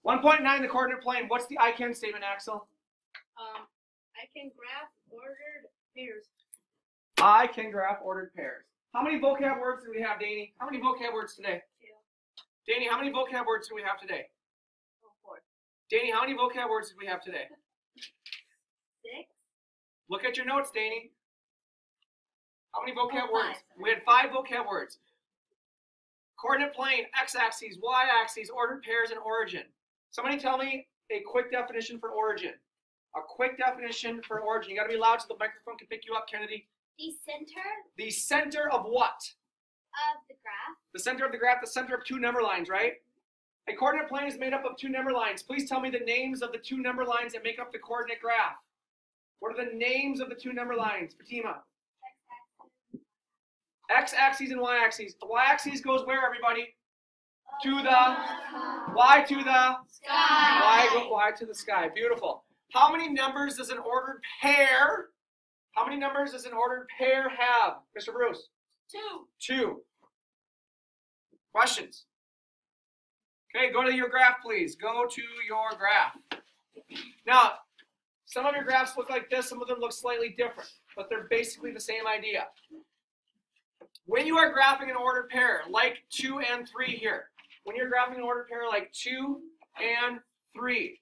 1.9, the coordinate plane. What's the I can statement, Axel? I can graph ordered pairs. I can graph ordered pairs. How many vocab words do we have, Danny? How many vocab words today? 2. Danny, how many vocab words do we have today? 4. Danny, how many vocab words do we have today? 6. Look at your notes, Danny. How many vocab 5. words? We had 5 vocab words. Coordinate plane, x-axis, y-axis, ordered pairs, and origin. Somebody tell me a quick definition for origin. A quick definition for origin. You got to be loud so the microphone can pick you up, Kennedy. The center The center of what? of the graph. The center of the graph, the center of 2 number lines, right? A coordinate plane is made up of 2 number lines. Please tell me the names of the 2 number lines that make up the coordinate graph. What are the names of the 2 number lines, Fatima? X-axis and y-axis. The y-axis goes where, everybody? To the y to the Sky. y to the sky. Beautiful. How many numbers does an ordered pair? How many numbers does an ordered pair have, Mr. Bruce? 2. 2. Questions? Okay, go to your graph, please. Go to your graph. Now, some of your graphs look like this. Some of them look slightly different, but they're basically the same idea. When you are graphing an ordered pair, like 2 and 3 here, when you're graphing an ordered pair like 2 and 3,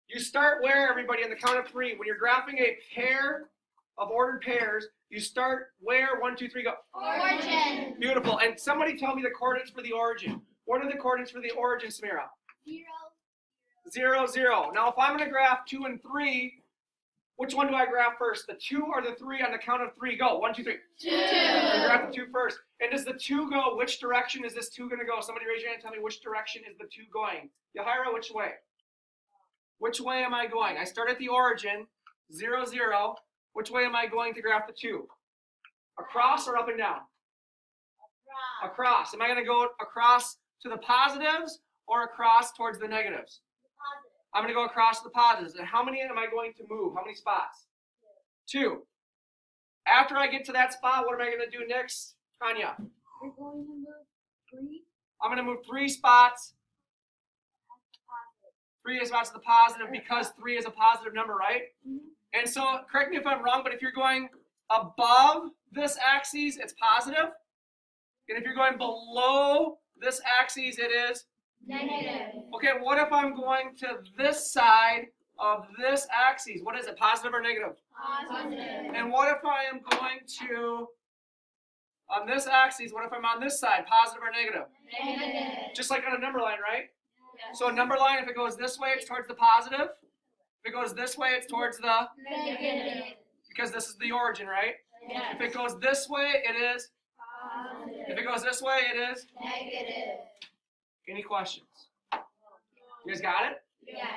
you start where, everybody, on the count of 3? When you're graphing a pair of ordered pairs, you start where? 1, 2, 3, go. Origin. Beautiful. And somebody tell me the coordinates for the origin. What are the coordinates for the origin, Samira? 0. 0, 0. Now, if I'm going to graph 2 and 3, which one do I graph first? The 2 or the 3 on the count of 3? Go. 1, 2, 3. 2. You graph the 2 first. And does the 2 go? Which direction is this 2 going to go? Somebody raise your hand and tell me which direction is the 2 going. Yahira, which way? Which way am I going? I start at the origin, 0, 0. Which way am I going to graph the 2? Across or up and down? Across. Am I going to go across to the positives or across towards the negatives? I'm going to go across to the positives. And how many am I going to move? How many spots? 2. After I get to that spot, what am I going to do next, Tanya? We're going to move 3. I'm going to move 3 spots. 3 spots to the positive because 3 is a positive number, right? And so, correct me if I'm wrong, but if you're going above this axis, it's positive. And if you're going below this axis, it is Negative. okay. What if I'm going to this side of this axis? What is it, positive or negative? Positive. And what if I am going to, on this axis, what if I'm on this side, positive or negative? Negative. Just like on a number line, right? Yes. So a number line, if it goes this way, it's towards the positive. If it goes this way, it's towards the, Negative. because this is the origin, right? Yes. If it goes this way, it is. Positive. If it goes this way, it is. Negative. Any questions? You guys got it? Yes.